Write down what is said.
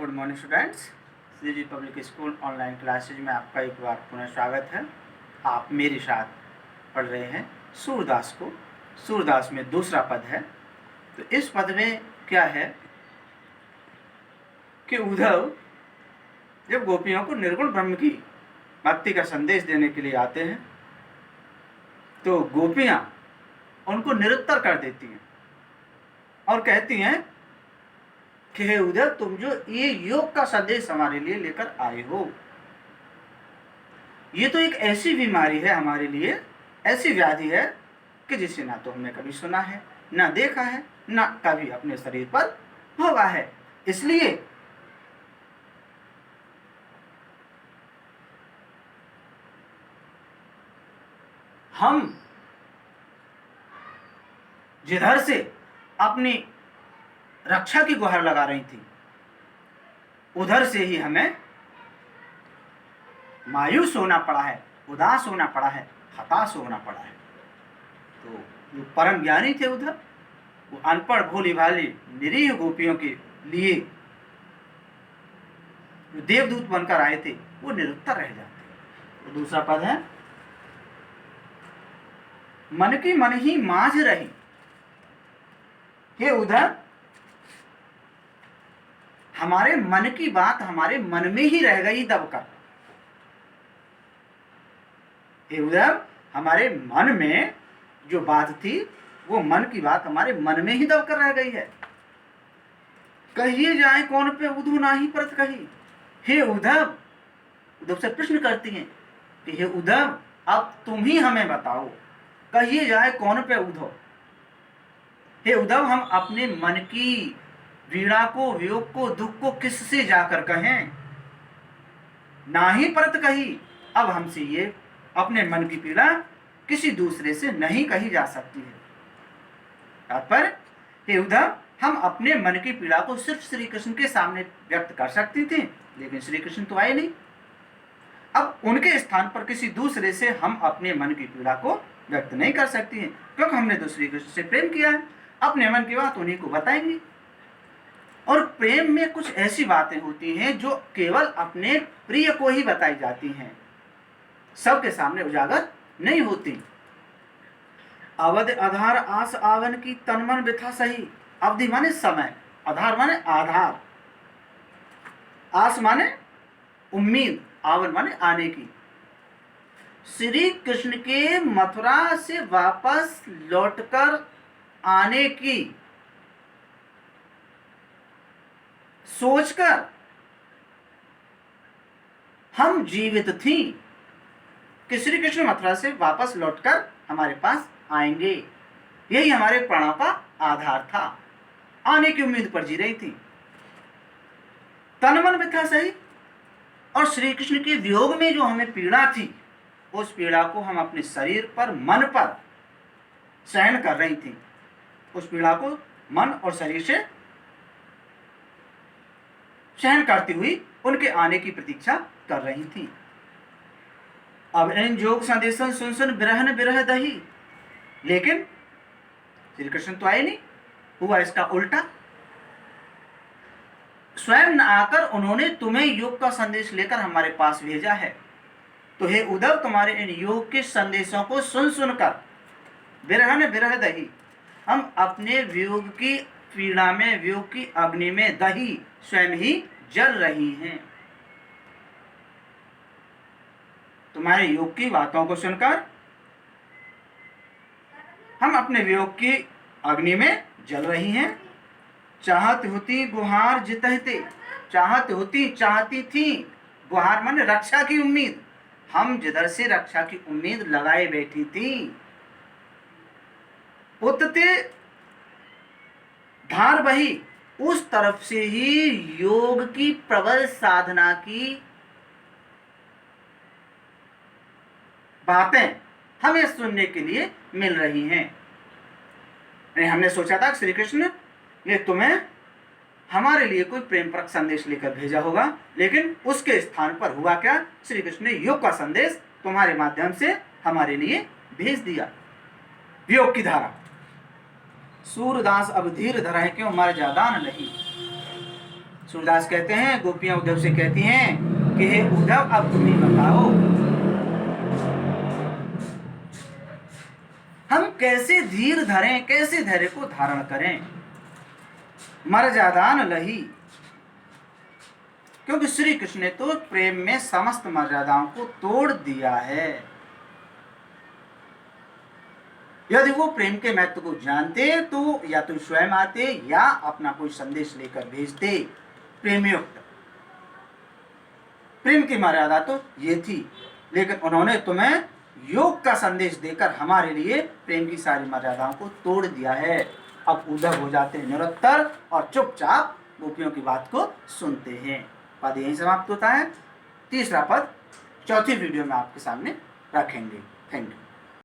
Good morning students. Shri public school online classes में आपका एक बार पुनः स्वागत है। आप मेरे साथ पढ़ रहे हैं सूरदास को। सूरदास में दूसरा पद है। तो इस पद में क्या है कि उद्धव जब गोपियों को निर्गुण ब्रह्म की भक्ति का संदेश देने के लिए आते हैं तो गोपियां उनको निरुत्तर कर देती हैं और कहती हैं कि हे उद्धव, तुम जो ये योग का संदेश हमारे लिए लेकर आए हो, ये तो एक ऐसी बीमारी है हमारे लिए, ऐसी व्याधि है कि जिसे ना तो हमने कभी सुना है, ना देखा है, ना कभी अपने शरीर पर भोगा है। इसलिए हम जिधर से अपनी रक्षा की गुहार लगा रही थी उधर से ही हमें मायूस होना पड़ा है, उदास होना पड़ा है, हताश होना पड़ा है। तो जो परम ज्ञानी थे उधर, वो अनपढ़ भोली भाली निरीह गोपियों के लिए जो देवदूत बनकर आए थे वो निरुत्तर रह जाते। तो दूसरा पद है, मन की मन ही मांझ रही। हे उधर, हमारे मन की बात हमारे मन में ही रह गई दबकर। हे उद्धव, हमारे मन में जो बात थी वो मन की बात हमारे मन में ही दबकर रह गई है। कहिए जाए कौन पे उधो नाही परत कही। हे उद्धव, उद्धव से प्रश्न करती हैं कि हे उद्धव, अब तुम ही हमें बताओ, कहिए जाए कौन पे उधो। हे उद्धव, हम अपने मन की पीड़ा को, वियोग को, दुख को किससे जाकर कहें? ना ही परत कही। अब हमसे ये अपने मन की पीड़ा किसी दूसरे से नहीं कही जा सकती है। तात्पर्य, हे उद्धव, हम अपने मन की पीड़ा को सिर्फ श्री कृष्ण के सामने व्यक्त कर सकती थी, लेकिन श्री कृष्ण तो आए नहीं। अब उनके स्थान पर किसी दूसरे से हम अपने मन की पीड़ा को व्यक्त नहीं कर सकती हैं, क्योंकि हमने तो श्री कृष्ण से प्रेम किया है। अपने मन की बात उन्हीं को बताएंगी। और प्रेम में कुछ ऐसी बातें होती हैं जो केवल अपने प्रिय को ही बताई जाती हैं, सबके सामने उजागर नहीं होती। अवध आधार आस आवन की तन मन बिथा सही। अवधि माने समय, आधार माने आधार, आस माने उम्मीद, आवन माने आने की। श्री कृष्ण के मथुरा से वापस लौटकर आने की सोचकर हम जीवित थी कि श्री कृष्ण मथुरा से वापस लौटकर हमारे पास आएंगे। यही हमारे प्राणों का आधार था। आने की उम्मीद पर जी रही थी। तन मन भी था सही। और श्री कृष्ण के वियोग में जो हमें पीड़ा थी, उस पीड़ा को हम अपने शरीर पर, मन पर सहन कर रही थी। उस पीड़ा को मन और शरीर से सहन करती हुई उनके आने की प्रतीक्षा कर रही थी। अब इन जोग संदेशन सुन सुन बिरहन बिरह दही। लेकिन श्री कृष्ण तो आए नहीं, हुआ इसका उल्टा। स्वयं न आकर उन्होंने तुम्हें योग का संदेश लेकर हमारे पास भेजा है। तो हे उद्धव, तुम्हारे इन योग के संदेशों को सुन सुनकर बिरहन बिरह दही, हम अपने वियोग की पीड़ा में, वियोग की अग्नि में दही स्वयं ही जल रही हैं। तुम्हारे योग की बातों को सुनकर हम अपने वियोग की अग्नि में जल रही हैं। चाहत होती गुहार जितहते। चाहत होती, चाहती थी, गुहार माने रक्षा की उम्मीद। हम जिधर से रक्षा की उम्मीद लगाए बैठी थी, उतते धार बही, उस तरफ से ही योग की प्रबल साधना की बातें हमें सुनने के लिए मिल रही हैं। हमने सोचा था श्री कृष्ण ने तुम्हें हमारे लिए कोई प्रेम परक संदेश लेकर भेजा होगा, लेकिन उसके स्थान पर हुआ क्या? श्री कृष्ण ने योग का संदेश तुम्हारे माध्यम से हमारे लिए भेज दिया। योग की धारा। सूरदास अब धीर धरा है क्यों मर जादान नहीं। सूरदास कहते हैं, गोपियां उद्धव से कहती हैं कि हे उद्धव अब तुम ही बताओ हम कैसे धीर धरें, कैसे धैर्य को धारण करें। मर्यादान लही, क्योंकि श्री कृष्ण ने तो प्रेम में समस्त मर्यादाओं को तोड़ दिया है। यदि वो प्रेम के महत्व को जानते तो या तो स्वयं आते या अपना कोई संदेश लेकर भेजते। प्रेमयुक्त प्रेम की मर्यादा तो ये थी, लेकिन उन्होंने तुम्हें योग का संदेश देकर हमारे लिए प्रेम की सारी मर्यादाओं को तोड़ दिया है। अब उद्धव हो जाते हैं निरुत्तर और चुपचाप गोपियों की बात को सुनते हैं। पद यहीं समाप्त होता है। तीसरा पद चौथी वीडियो में आपके सामने रखेंगे। Thank you.